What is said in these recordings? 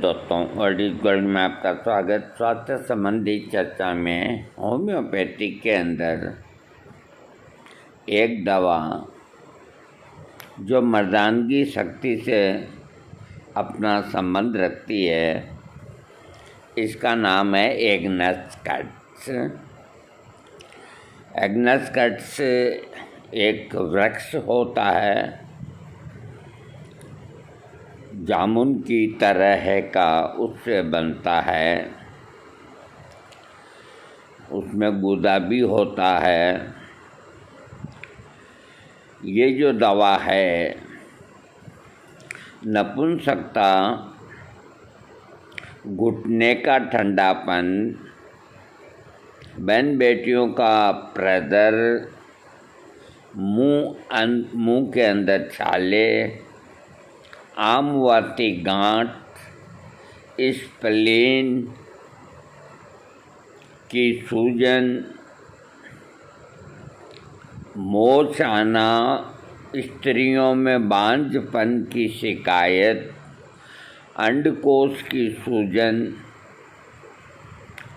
दोस्तों, world is gold में आपका स्वागत। स्वास्थ्य संबंधी चर्चा में होम्योपैथिक के अंदर एक दवा जो मर्दानगी शक्ति से अपना संबंध रखती है, इसका नाम है एग्नस कट्स। एग्नस कट्स एक वृक्ष होता है, जामुन की तरह का उससे बनता है, उसमें गूदा भी होता है। ये जो दवा है नपुंसकता, घुटने का ठंडापन, बहन बेटियों का प्रदर, मुंह के अंदर छाले, आमवाती गांठ, स्प्लीन की सूजन, मोच आना, स्त्रियों में बांझपन की शिकायत, अंडकोश की सूजन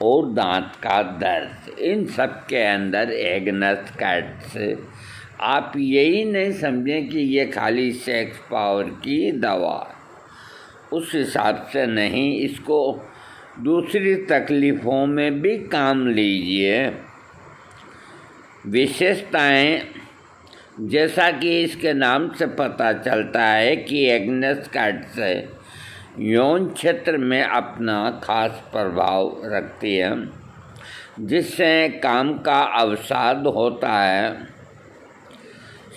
और दांत का दर्द, इन सब के अंदर एग्नस कट्स। आप यही नहीं समझें कि ये खाली सेक्स पावर की दवा, उस हिसाब से नहीं, इसको दूसरी तकलीफ़ों में भी काम लीजिए। विशेषताएं, जैसा कि इसके नाम से पता चलता है कि एग्नस कट्स यौन क्षेत्र में अपना खास प्रभाव रखती है, जिससे काम का अवसाद होता है,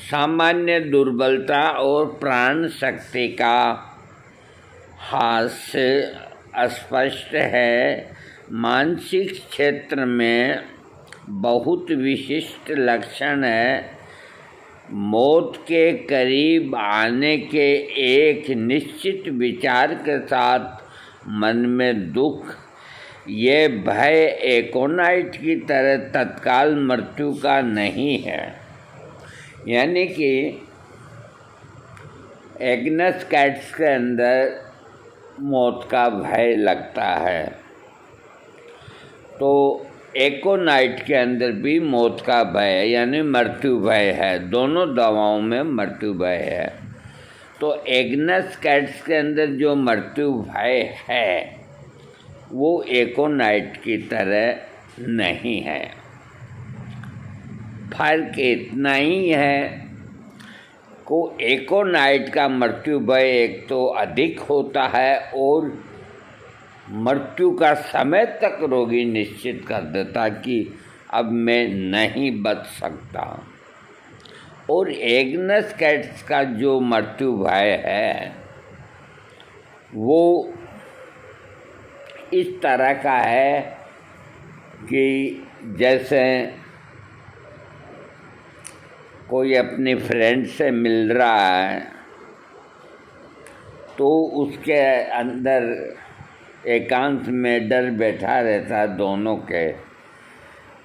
सामान्य दुर्बलता और प्राण शक्ति का ह्रास स्पष्ट है। मानसिक क्षेत्र में बहुत विशिष्ट लक्षण है। मौत के करीब आने के एक निश्चित विचार के साथ मन में दुख, ये भय एकोनाइट की तरह तत्काल मृत्यु का नहीं है। यानी कि एग्नस कट्स के अंदर मौत का भय लगता है, तो एकोनाइट के अंदर भी मौत का भय यानी मृत्यु भय है। दोनों दवाओं में मृत्यु भय है। तो एग्नस कट्स के अंदर जो मृत्यु भय है वो एकोनाइट की तरह नहीं है। फर्क इतना ही है को एकोनाइट का मृत्यु भय एक तो अधिक होता है और मृत्यु का समय तक रोगी निश्चित कर देता कि अब मैं नहीं बच सकता। और एग्नस कट्स का जो मृत्यु भय है वो इस तरह का है कि जैसे कोई अपनी फ्रेंड से मिल रहा है तो उसके अंदर एकांत में डर बैठा रहता है दोनों के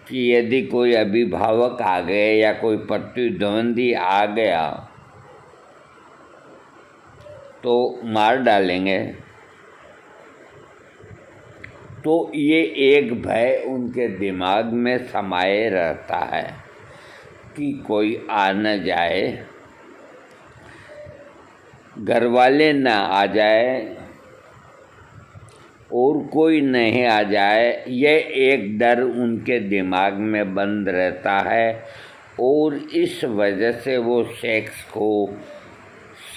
कि यदि कोई अभिभावक आ गए या कोई प्रतिद्वंदी आ गया तो मार डालेंगे। तो ये एक भय उनके दिमाग में समाये रहता है कि कोई आ न जाए, घर वाले न आ जाए और कोई नहीं आ जाए, यह एक डर उनके दिमाग में बंद रहता है और इस वजह से वो सेक्स को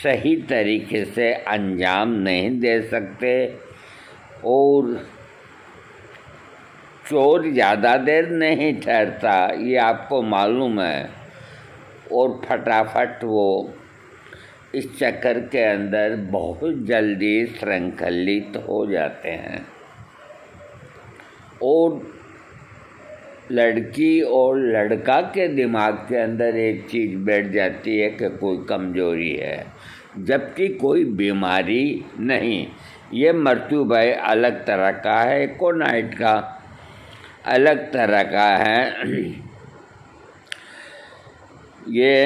सही तरीके से अंजाम नहीं दे सकते और चोर ज़्यादा देर नहीं ठहरता, ये आपको मालूम है, और फटाफट वो इस चक्कर के अंदर बहुत जल्दी श्रृंखलित हो जाते हैं। और लड़की और लड़का के दिमाग के अंदर एक चीज़ बैठ जाती है कि कोई कमजोरी है, जबकि कोई बीमारी नहीं। ये मृत्यु भय अलग तरह का है, एकोनाइट का अलग तरह का है। ये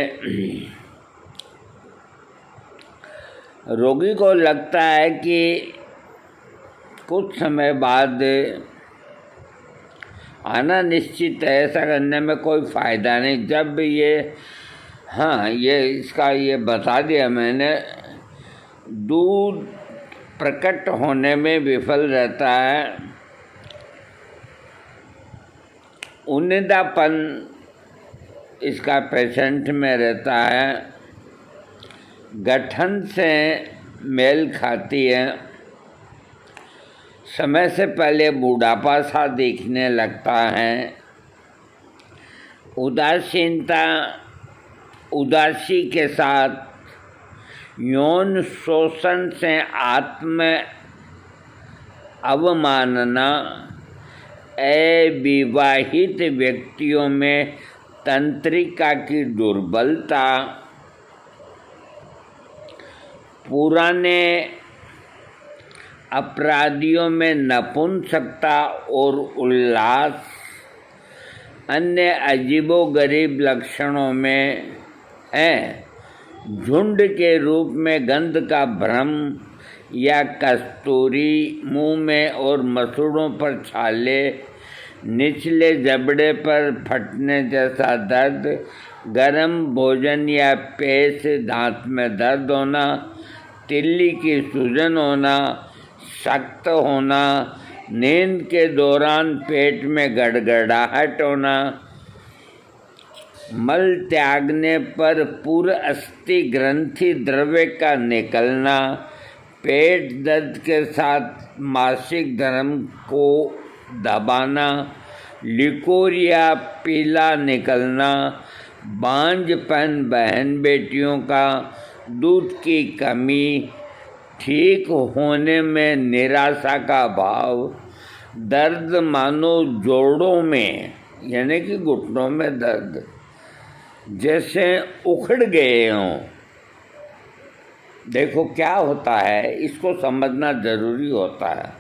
रोगी को लगता है कि कुछ समय बाद आना निश्चित है, ऐसा करने में कोई फ़ायदा नहीं। जब ये ये बता दिया मैंने, दूध प्रकट होने में विफल रहता है, उन्नीदापन इसका पेशेंट में रहता है, गठन से मेल खाती है, समय से पहले बूढ़ापा सा दिखने लगता है, उदासी के साथ यौन शोषण से आत्म अवमानना, अविवाहित व्यक्तियों में तंत्रिका की दुर्बलता, पुराने अपराधियों में नपुंसकता और उल्लास, अन्य अजीबोगरीब लक्षणों में है झुंड के रूप में गंध का भ्रम या कस्तूरी, मुंह में और मसूड़ों पर छाले, निचले जबड़े पर फटने जैसा दर्द, गर्म भोजन या पेय से दांत में दर्द होना, तिल्ली की सूजन होना, सख्त होना, नींद के दौरान पेट में गड़गड़ाहट होना, मल त्यागने पर पूर्व अस्थि ग्रंथि द्रव्य का निकलना, पेट दर्द के साथ मासिक धर्म को दबाना, लिकोर या पीला निकलना, बांझपन, बहन बेटियों का, दूध की कमी, ठीक होने में निराशा का भाव, दर्द मानो जोड़ों में यानी कि घुटनों में दर्द जैसे उखड़ गए हों। देखो क्या होता है, इसको समझना जरूरी होता है।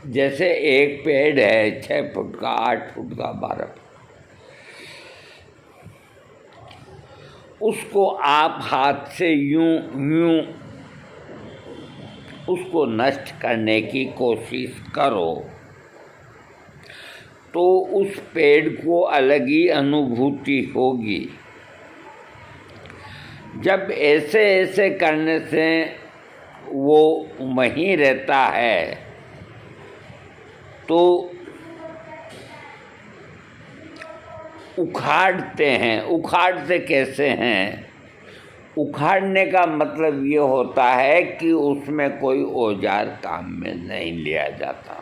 जैसे एक पेड़ है 6 फुट का, 8 फुट का, 12 फुट, उसको आप हाथ से यूं उसको नष्ट करने की कोशिश करो तो उस पेड़ को अलग ही अनुभूति होगी। जब ऐसे ऐसे करने से वो वहीं रहता है तो उखाड़ते हैं। उखाड़ते कैसे हैं? उखाड़ने का मतलब ये होता है कि उसमें कोई औजार काम में नहीं लिया जाता,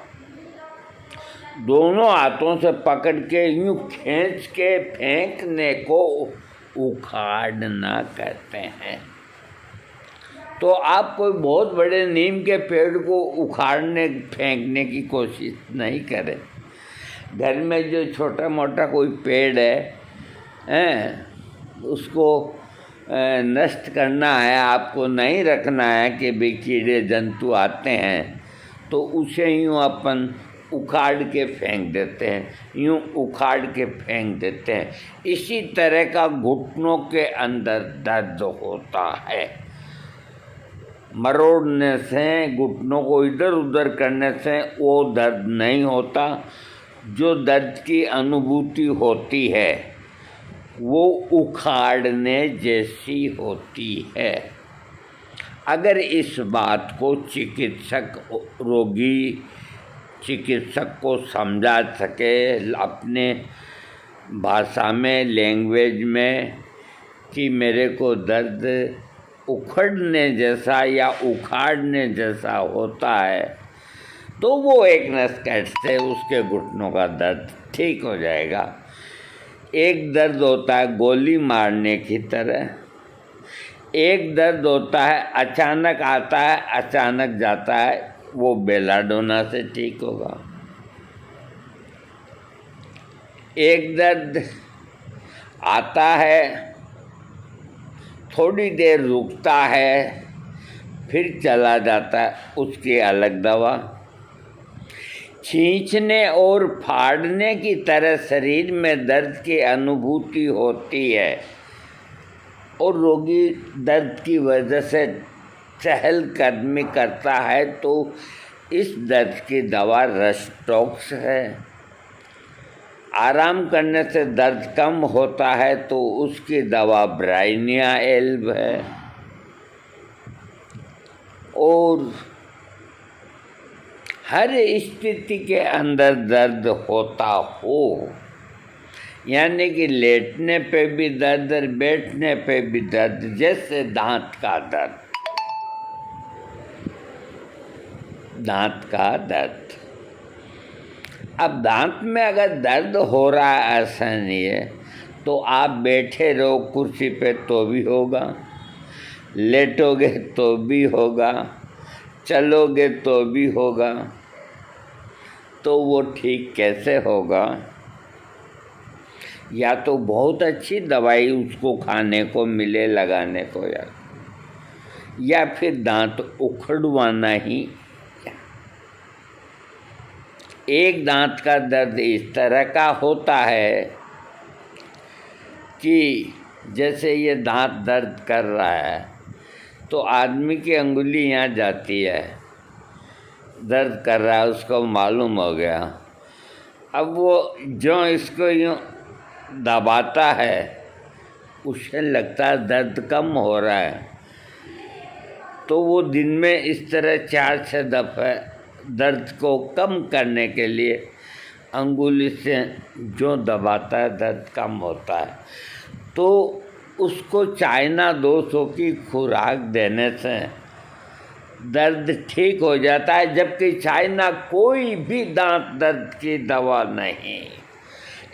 दोनों हाथों से पकड़ के यूं खींच के फेंकने को उखाड़ना कहते हैं। तो आप कोई बहुत बड़े नीम के पेड़ को उखाड़ने फेंकने की कोशिश नहीं करें। घर में जो छोटा मोटा कोई पेड़ है उसको नष्ट करना है, आपको नहीं रखना है कि भी कीड़े जंतु आते हैं, तो उसे यूँ अपन उखाड़ के फेंक देते हैं, यूँ उखाड़ के फेंक देते हैं। इसी तरह का घुटनों के अंदर दर्द होता है। मरोड़ने से, घुटनों को इधर उधर करने से वो दर्द नहीं होता। जो दर्द की अनुभूति होती है वो उखाड़ने जैसी होती है। अगर इस बात को चिकित्सक को समझा सके अपने भाषा में, लैंग्वेज में, कि मेरे को दर्द उखड़ने जैसा या उखाड़ने जैसा होता है, तो वो एक नस्केट से उसके घुटनों का दर्द ठीक हो जाएगा। एक दर्द होता है गोली मारने की तरह, एक दर्द होता है अचानक आता है अचानक जाता है, वो बेलाडोना से ठीक होगा। एक दर्द आता है, थोड़ी देर रुकता है, फिर चला जाता है, उसकी अलग दवा। खींचने और फाड़ने की तरह शरीर में दर्द की अनुभूति होती है और रोगी दर्द की वजह से चहलकदमी करता है तो इस दर्द की दवा रस्टॉक्स है। आराम करने से दर्द कम होता है तो उसकी दवा ब्राइनिया एल्ब है। और हर स्थिति के अंदर दर्द होता हो, यानी कि लेटने पे भी दर्द और बैठने पे भी दर्द, जैसे दांत का दर्द, दांत का दर्द। अब दांत में अगर दर्द हो रहा है, ऐसा नहीं है, तो आप बैठे रहो कुर्सी पे तो भी होगा, लेटोगे तो भी होगा, चलोगे तो भी होगा। तो वो ठीक कैसे होगा? या तो बहुत अच्छी दवाई उसको खाने को मिले, लगाने को, या फिर दांत उखड़वाना ही। एक दांत का दर्द इस तरह का होता है कि जैसे ये दांत दर्द कर रहा है तो आदमी की अंगुली यहाँ जाती है, दर्द कर रहा है, उसको मालूम हो गया। अब वो जो इसको यूँ दबाता है, उसे लगता है दर्द कम हो रहा है, तो वो दिन में इस तरह 4-6 दफ़े दर्द को कम करने के लिए अंगुली से जो दबाता है, दर्द कम होता है। तो उसको चाइना 200 की खुराक देने से दर्द ठीक हो जाता है, जबकि चाइना कोई भी दांत दर्द की दवा नहीं।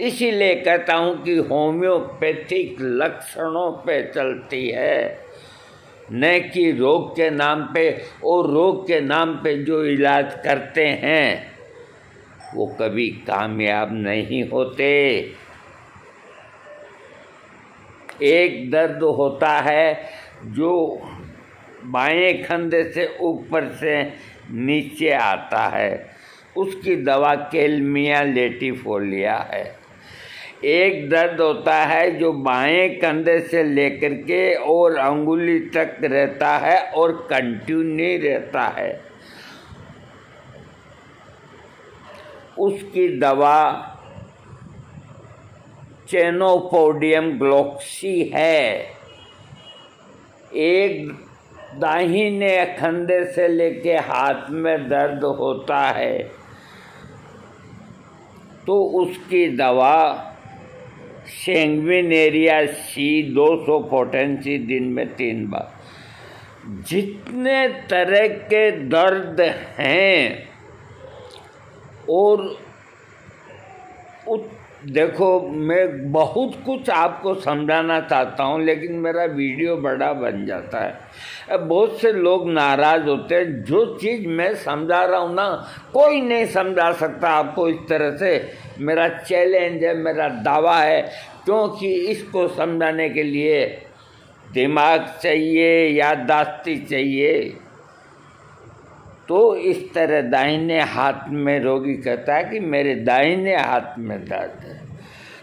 इसीलिए कहता हूँ कि होम्योपैथिक लक्षणों पे चलती है, न कि रोग के नाम पे। और रोग के नाम पे जो इलाज करते हैं वो कभी कामयाब नहीं होते। एक दर्द होता है जो बाएं कंधे से ऊपर से नीचे आता है, उसकी दवा कैल्मिया लेटिफोलिया है। एक दर्द होता है जो बाएं कंधे से लेकर के और अंगुली तक रहता है और कंटिन्यू रहता है, उसकी दवा चेनोपोडियम ग्लोक्सी है। एक दाहिने कंधे से लेके हाथ में दर्द होता है तो उसकी दवा सैंग्विनेरिया सी 200 पोटेंसी दिन में 3 बार। जितने तरह के दर्द हैं और देखो, मैं बहुत कुछ आपको समझाना चाहता हूँ, लेकिन मेरा वीडियो बड़ा बन जाता है। अब बहुत से लोग नाराज़ होते हैं। जो चीज़ मैं समझा रहा हूँ ना, कोई नहीं समझा सकता आपको इस तरह से। मेरा चैलेंज है, मेरा दावा है, क्योंकि इसको समझाने के लिए दिमाग चाहिए, याददाश्ती चाहिए। तो इस तरह दाहिने हाथ में रोगी कहता है कि मेरे दाहिने हाथ में दर्द है,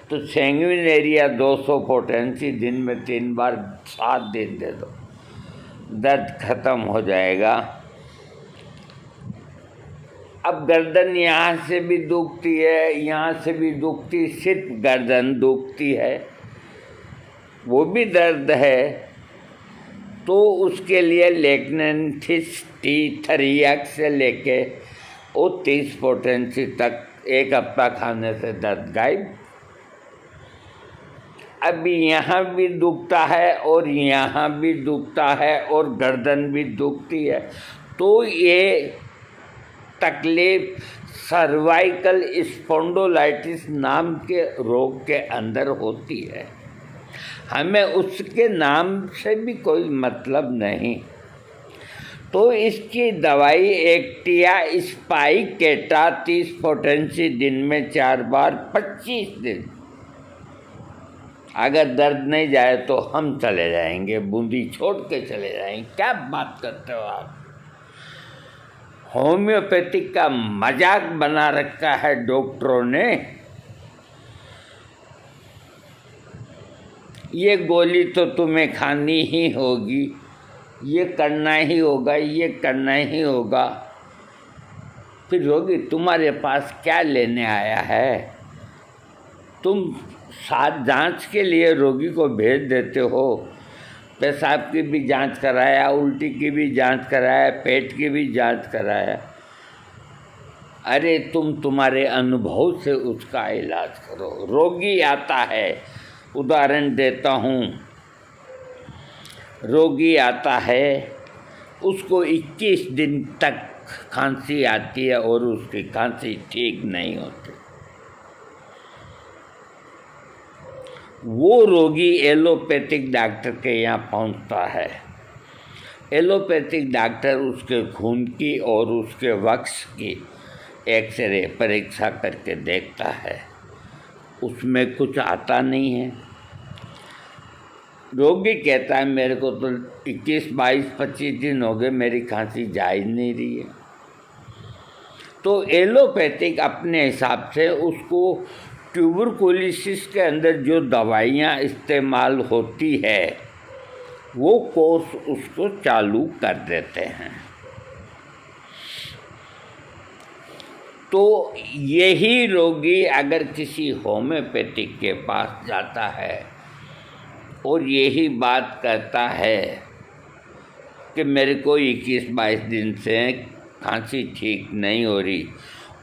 तो सैंग्विनेरिया 200 पोटेंसी दिन में 3 बार 7 दिन दे दो, दर्द खत्म हो जाएगा। अब गर्दन यहाँ से भी दुखती है, यहाँ से भी दुखती, सिर्फ गर्दन दुखती है, वो भी दर्द है, तो उसके लिए लेक्नेंथिस T3X से लेके वो 30 पोटेंसी तक 1 हफ्ता खाने से दर्द गायब। अभी यहाँ भी दुखता है और यहाँ भी दुखता है और गर्दन भी दुखती है, तो ये तकलीफ सर्वाइकल स्पॉन्डिलोलाइटिस नाम के रोग के अंदर होती है। हमें उसके नाम से भी कोई मतलब नहीं। तो इसकी दवाई एक्टिया स्पाइकेटा 30 पोटेंसी दिन में 4 बार 25 दिन। अगर दर्द नहीं जाए तो हम चले जाएंगे, बूंदी छोड़ के चले जाएंगे। क्या बात करते हो आप? होम्योपैथिक का मजाक बना रखा है डॉक्टरों ने। ये गोली तो तुम्हें खानी ही होगी, ये करना ही होगा, ये करना ही होगा। फिर रोगी तुम्हारे पास क्या लेने आया है? तुम साथ जांच के लिए रोगी को भेज देते हो, पेशाब की भी जांच कराया, उल्टी की भी जांच कराया, पेट की भी जांच कराया। अरे तुम तुम्हारे अनुभव से उसका इलाज करो। रोगी आता है, उदाहरण देता हूँ, रोगी आता है, उसको 21 दिन तक खांसी आती है और उसकी खांसी ठीक नहीं होती। वो रोगी एलोपैथिक डॉक्टर के यहाँ पहुँचता है। एलोपैथिक डॉक्टर उसके खून की और उसके वक्ष की एक्सरे परीक्षा करके देखता है, उसमें कुछ आता नहीं है। रोगी कहता है मेरे को तो 21, 22, 25 दिन हो गए, मेरी खांसी जा ही नहीं रही है। तो एलोपैथिक अपने हिसाब से उसको ट्यूबरकुलोसिस के अंदर जो दवाइयाँ इस्तेमाल होती है वो कोर्स उसको चालू कर देते हैं। तो यही रोगी अगर किसी होम्योपैथिक के पास जाता है और यही बात कहता है कि मेरे को 21-22 दिन से खांसी ठीक नहीं हो रही,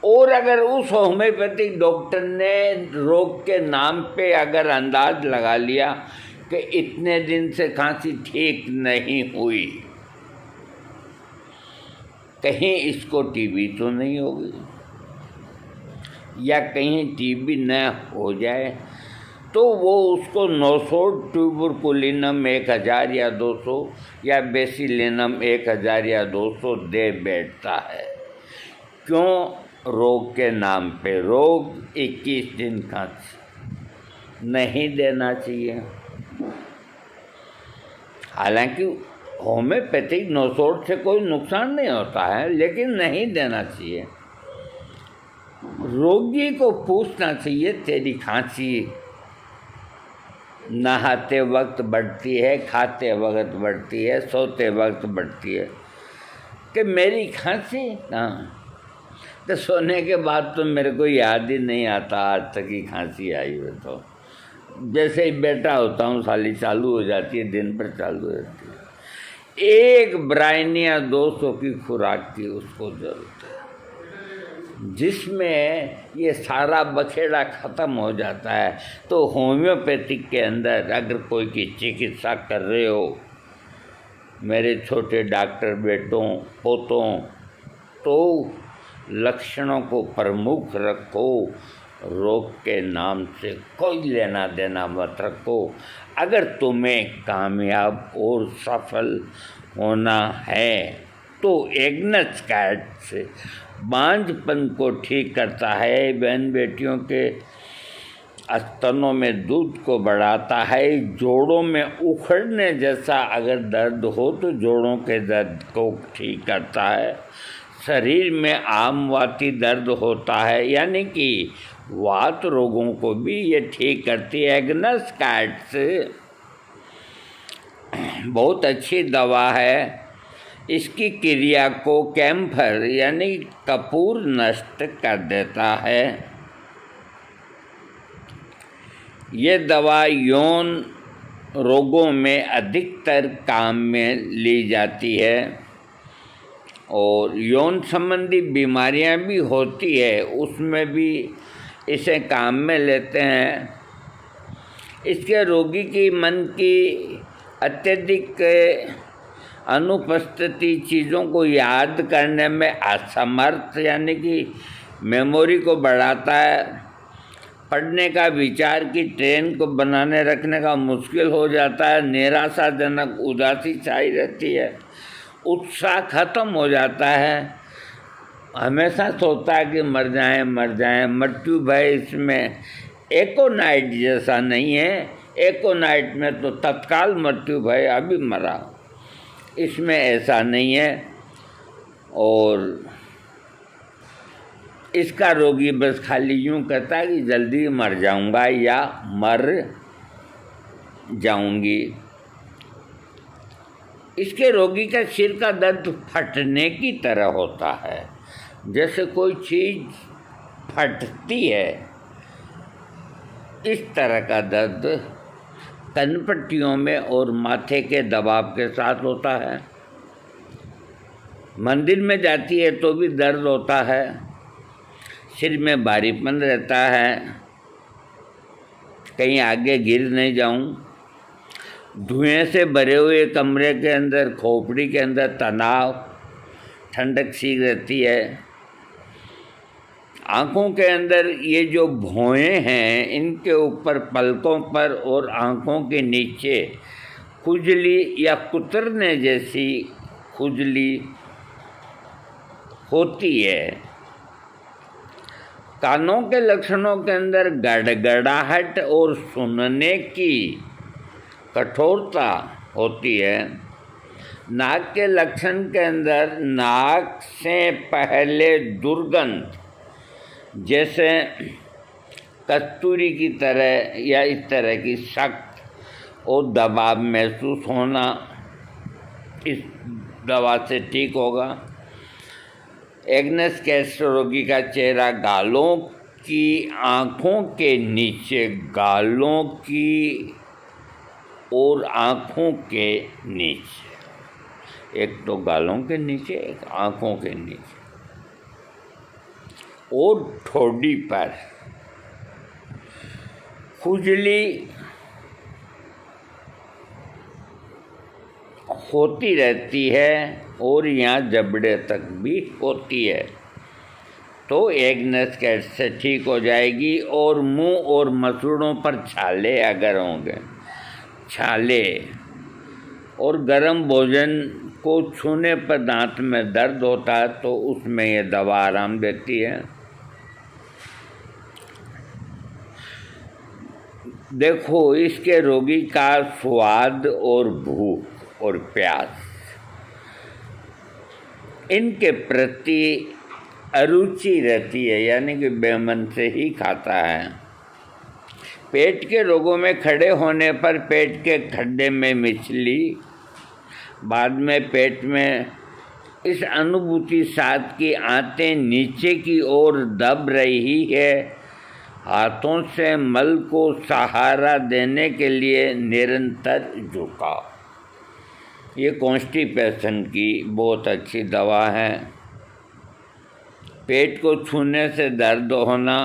और अगर उस होम्योपैथिक डॉक्टर ने रोग के नाम पे अगर अंदाज लगा लिया कि इतने दिन से खांसी ठीक नहीं हुई, कहीं इसको टीबी तो नहीं होगी या कहीं टीबी न हो जाए, तो वो उसको 900 ट्यूबरकुलिनम 1000 या 200 या बेसिलिनम 1000 या 200 दे बैठता है। क्यों? रोग के नाम पे। रोग 21 दिन का नहीं देना चाहिए। हालांकि होम्योपैथिक 900 से कोई नुकसान नहीं होता है, लेकिन नहीं देना चाहिए। रोगी को पूछना चाहिए तेरी खांसी नहाते वक्त बढ़ती है, खाते वक्त बढ़ती है, सोते वक्त बढ़ती है, कि मेरी खांसी हाँ, तो सोने के बाद तो मेरे को याद ही नहीं आता आज तक ही खांसी आई है। तो जैसे ही बैठा होता हूँ साली चालू हो जाती है, दिन भर चालू हो जाती है। एक ब्राइनिया 200 की खुराक की उसको जरूरत है, जिसमें ये सारा बखेड़ा ख़त्म हो जाता है। तो होम्योपैथिक के अंदर अगर कोई की चिकित्सा कर रहे हो, मेरे छोटे डॉक्टर बेटों पोतों, तो लक्षणों को प्रमुख रखो, रोग के नाम से कोई लेना देना मत रखो। अगर तुम्हें कामयाब और सफल होना है तो एग्नस कैट से बांझपन को ठीक करता है, बहन बेटियों के स्तनों में दूध को बढ़ाता है, जोड़ों में उखड़ने जैसा अगर दर्द हो तो जोड़ों के दर्द को ठीक करता है, शरीर में आमवाती दर्द होता है यानी कि वात रोगों को भी ये ठीक करती है। एग्नस कैट्स बहुत अच्छी दवा है। इसकी क्रिया को कैम्फर यानी कपूर नष्ट कर देता है। ये दवा यौन रोगों में अधिकतर काम में ली जाती है और यौन संबंधी बीमारियां भी होती है, उसमें भी इसे काम में लेते हैं। इसके रोगी की मन की अत्यधिक अनुपस्थिति चीज़ों को याद करने में असमर्थ यानी कि मेमोरी को बढ़ाता है, पढ़ने का विचार की ट्रेन को बनाने रखने का मुश्किल हो जाता है, निराशाजनक उदासी छाई रहती है, उत्साह खत्म हो जाता है, हमेशा सोचता है कि मर जाएं मर जाएं। मृत्यु भय इसमें एकोनाइट जैसा नहीं है। एकोनाइट में तो तत्काल मृत्यु भय, अभी मरा, इसमें ऐसा नहीं है। और इसका रोगी बस खाली यूँ कहता है कि जल्दी मर जाऊंगा या मर जाऊंगी। इसके रोगी का सिर का दर्द फटने की तरह होता है, जैसे कोई चीज़ फटती है, इस तरह का दर्द कनपट्टियों में और माथे के दबाव के साथ होता है। मंदिर में जाती है तो भी दर्द होता है, सिर में भारीपन रहता है, कहीं आगे गिर नहीं जाऊं, धुएं से भरे हुए कमरे के अंदर, खोपड़ी के अंदर तनाव, ठंडक सी रहती है। आँखों के अंदर ये जो भौएं हैं, इनके ऊपर पलकों पर और आँखों के नीचे खुजली या कुतरने जैसी खुजली होती है। कानों के लक्षणों के अंदर गड़गड़ाहट और सुनने की कठोरता होती है। नाक के लक्षण के अंदर नाक से पहले दुर्गंध, जैसे कस्तूरी की तरह या इस तरह की सख्त और दबाव महसूस होना, इस दवा से ठीक होगा। एग्नस कैस्टर रोगी का चेहरा गालों की आँखों के नीचे, गालों की और आँखों के नीचे, एक तो गालों के नीचे, एक आँखों के नीचे और ठोड़ी पर खुजली होती रहती है और यहाँ जबड़े तक भी होती है, तो एग्नस कैस्टर ठीक हो जाएगी। और मुंह और मसूड़ों पर छाले अगर होंगे, छाले और गर्म भोजन को छूने पर दांत में दर्द होता है, तो उसमें ये दवा आराम देती है। देखो, इसके रोगी का स्वाद और भूख और प्यास, इनके प्रति अरुचि रहती है, यानी कि बेमन से ही खाता है। पेट के रोगों में खड़े होने पर पेट के खड्डे में मिचली, बाद में पेट में इस अनुभूति साथ की आंतें नीचे की ओर दब रही है, हाथों से मल को सहारा देने के लिए निरंतर झुकाव, ये कॉन्स्टिपेशन की बहुत अच्छी दवा है। पेट को छूने से दर्द होना,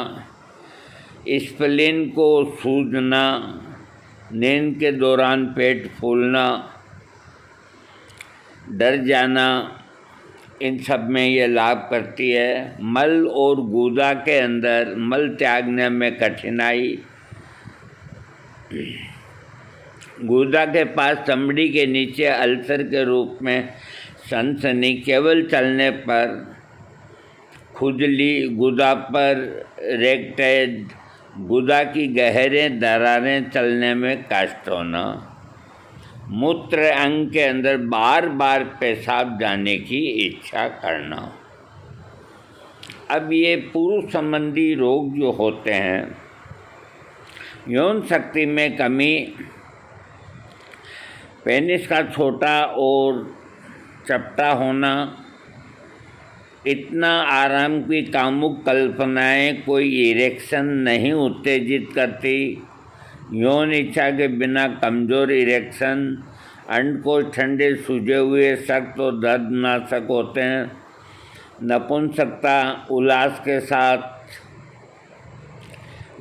स्प्लीन को सूजना, नींद के दौरान पेट फूलना, डर जाना, इन सब में ये लाभ करती है। मल और गुदा के अंदर मल त्यागने में कठिनाई, गुदा के पास चमड़ी के नीचे अल्सर के रूप में सनसनी, केवल चलने पर खुजली, गुदा पर रेक्टेज, गुदा की गहरे दरारें चलने में कष्ट होना, मूत्र अंग के अंदर बार बार पेशाब जाने की इच्छा करना। अब ये पुरुष संबंधी रोग जो होते हैं, यौन शक्ति में कमी, पेनिस का छोटा और चपटा होना, इतना आराम की कामुक कल्पनाएं कोई इरेक्शन नहीं उत्तेजित करती, यौन इच्छा के बिना कमज़ोर इरेक्शन, अंडकोश ठंडे सूजे हुए सख्त और दर्दनाशक होते हैं, नपुंसकता उल्लास के साथ,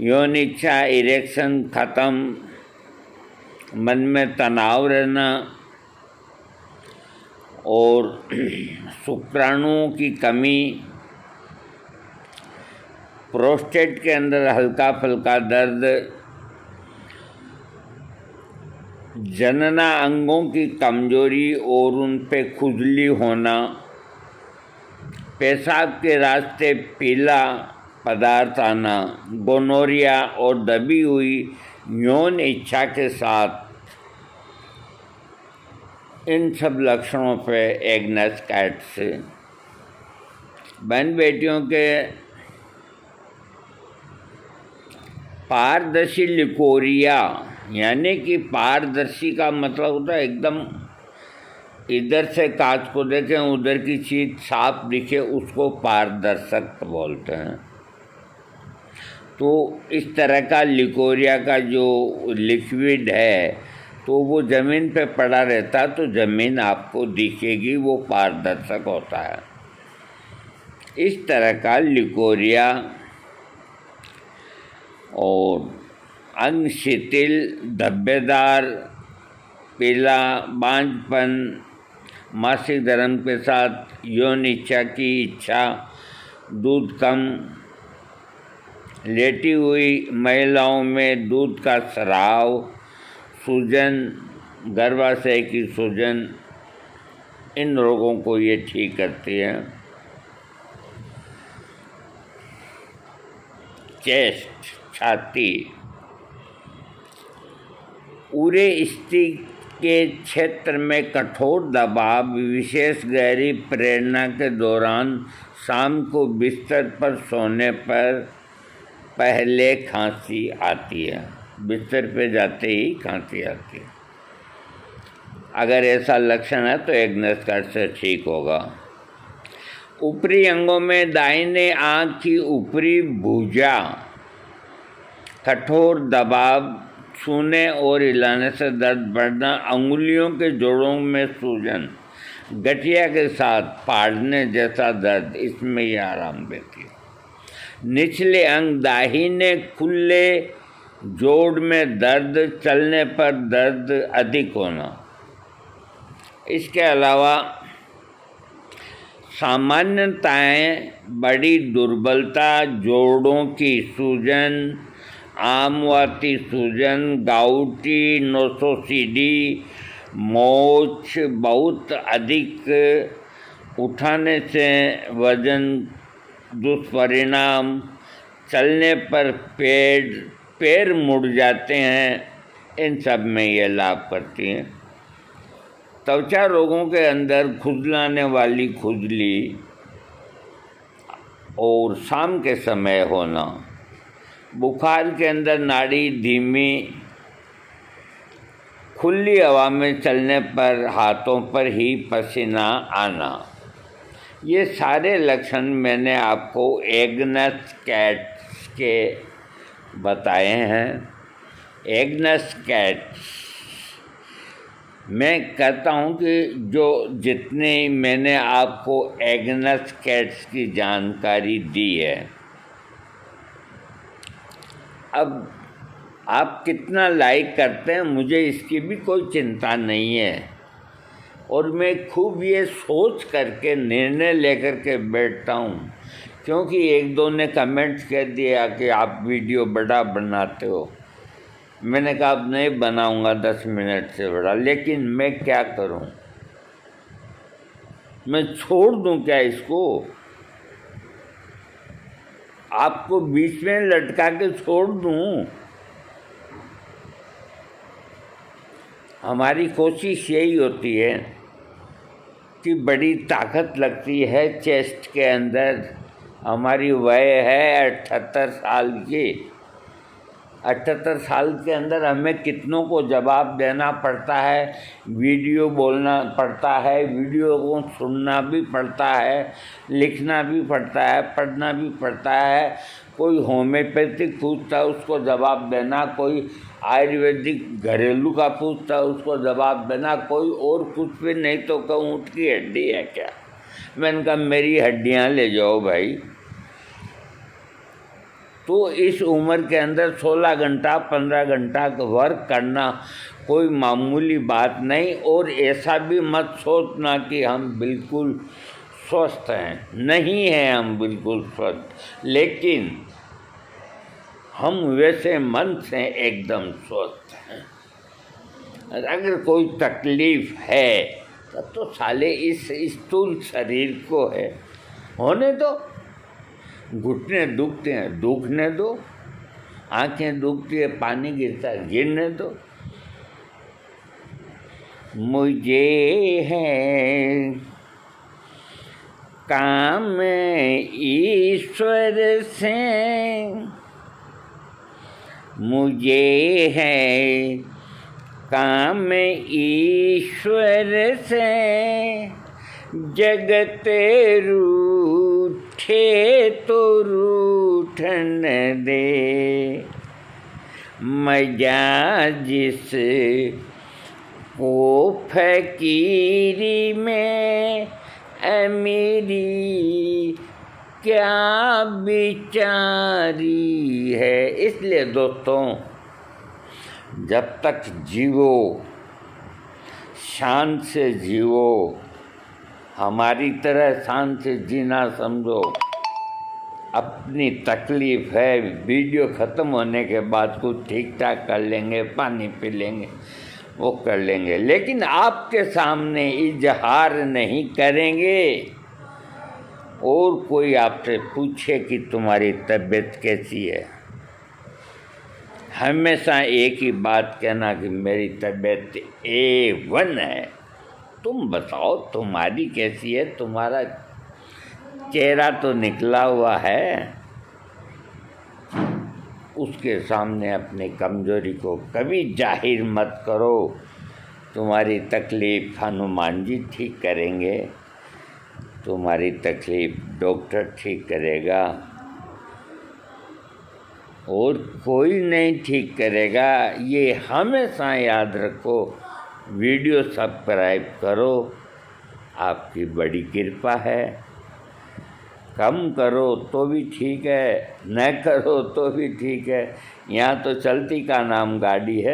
यौन इच्छा इरेक्शन खत्म, मन में तनाव रहना और शुक्राणुओं की कमी, प्रोस्टेट के अंदर हल्का फुल्का दर्द, जनना अंगों की कमजोरी और उन पे खुजली होना, पेशाब के रास्ते पीला पदार्थ आना, गोनोरिया और दबी हुई यौन इच्छा के साथ, इन सब लक्षणों पे एग्नस कैट्स बहन बेटियों के पारदर्शी लिकोरिया, यानी कि पारदर्शी का मतलब होता है एकदम इधर से कांच को देखें उधर की चीज साफ दिखे उसको पारदर्शक बोलते हैं। तो इस तरह का लिकोरिया का जो लिक्विड है तो वो ज़मीन पे पड़ा रहता तो ज़मीन आपको दिखेगी, वो पारदर्शक होता है। इस तरह का लिकोरिया और अंग शिथिल, धब्बेदार, पीला, बांझपन, मासिक धर्म के साथ यौन इच्छा की इच्छा, दूध कम, लेटी हुई महिलाओं में दूध का स्राव, सूजन, गर्भाशय की सूजन, इन रोगों को ये ठीक करती है। चेस्ट, छाती, पूरे स्टिक के क्षेत्र में कठोर दबाव, विशेष गहरी प्रेरणा के दौरान शाम को बिस्तर पर सोने पर पहले खांसी आती है। बिस्तर पे जाते ही खांसी आती है। अगर ऐसा लक्षण है तो एग्नेस कार्ड से ठीक होगा। ऊपरी अंगों में दाहिने आंख की ऊपरी भुजा, कठोर दबाव, छूने और हिलाने से दर्द बढ़ना, अंगुलियों के जोड़ों में सूजन, गठिया के साथ फाड़ने जैसा दर्द, इसमें ये आराम देती है। निचले अंग दाहिने खुले जोड़ में दर्द, चलने पर दर्द अधिक होना। इसके अलावा सामान्यताएं, बड़ी दुर्बलता, जोड़ों की सूजन, आमवाती सूजन, गाउटी, नोसोसीडी, मोच, बहुत अधिक उठाने से वजन, दुष्परिणाम, चलने पर पैर मुड़ जाते हैं, इन सब में ये लाभ करती हैं। त्वचा रोगों के अंदर खुजलाने वाली खुजली और शाम के समय होना, बुखार के अंदर नाड़ी धीमी, खुली हवा में चलने पर हाथों पर ही पसीना आना, ये सारे लक्षण मैंने आपको एग्नेस कैट्स के बताए हैं। एग्नेस कैट्स मैं कहता हूँ कि जो जितने मैंने आपको एग्नेस कैट्स की जानकारी दी है, अब आप कितना लाइक करते हैं मुझे इसकी भी कोई चिंता नहीं है, और मैं खूब ये सोच करके निर्णय लेकर के बैठता हूँ, क्योंकि एक दो ने कमेंट्स कह दिया कि आप वीडियो बड़ा बनाते हो। मैंने कहा अब नहीं बनाऊंगा 10 मिनट से बड़ा, लेकिन मैं क्या करूं, मैं छोड़ दूं क्या इसको? आपको बीच में लटका के छोड़ दूं? हमारी कोशिश यही होती है कि बड़ी ताकत लगती है चेस्ट के अंदर। हमारी वय है 78 साल की। 78 साल के अंदर हमें कितनों को जवाब देना पड़ता है, वीडियो बोलना पड़ता है, वीडियो को सुनना भी पड़ता है, लिखना भी पड़ता है, पढ़ना भी पड़ता है। कोई होम्योपैथिक पूछता है उसको जवाब देना, कोई आयुर्वेदिक घरेलू का पूछता है उसको जवाब देना, कोई और कुछ भी नहीं तो कहूँ ऊँट की हड्डी है क्या? मैंने कहा मेरी हड्डियाँ ले जाओ भाई। तो इस उम्र के अंदर 16 घंटा 15 घंटा वर्क करना कोई मामूली बात नहीं। और ऐसा भी मत सोचना कि हम बिल्कुल स्वस्थ हैं, नहीं हैं हम बिल्कुल स्वस्थ, लेकिन हम वैसे मन से एकदम स्वस्थ हैं। अगर कोई तकलीफ है तब तो साले इस स्थूल शरीर को है, होने दो। घुटने दुखते हैं, दुखने दो। आंखें दुखती है, पानी गिरता है, गिरने दो। मुझे है काम ईश्वर से, मुझे है काम ईश्वर से जगत रूठे तो रूठन दे, मजा जिस को फकीरी में अमीरी क्या बिचारी है। इसलिए दोस्तों, जब तक जीवो शान से जीवो, हमारी तरह शान से जीना समझो। अपनी तकलीफ़ है, वीडियो ख़त्म होने के बाद कुछ ठीक ठाक कर लेंगे, पानी पी लेंगे, वो कर लेंगे, लेकिन आपके सामने इजहार नहीं करेंगे। और कोई आपसे पूछे कि तुम्हारी तबीयत कैसी है, हमेशा एक ही बात कहना कि मेरी तबीयत A1 है। तुम बताओ तुम्हारी कैसी है? तुम्हारा चेहरा तो निकला हुआ है। उसके सामने अपनी कमज़ोरी को कभी जाहिर मत करो। तुम्हारी तकलीफ़ हनुमान जी ठीक करेंगे, तुम्हारी तकलीफ़ डॉक्टर ठीक करेगा, और कोई नहीं ठीक करेगा। ये हमेशा याद रखो। वीडियो सब्सक्राइब करो, आपकी बड़ी कृपा है। कम करो तो भी ठीक है, न करो तो भी ठीक है। यहाँ तो चलती का नाम गाड़ी है।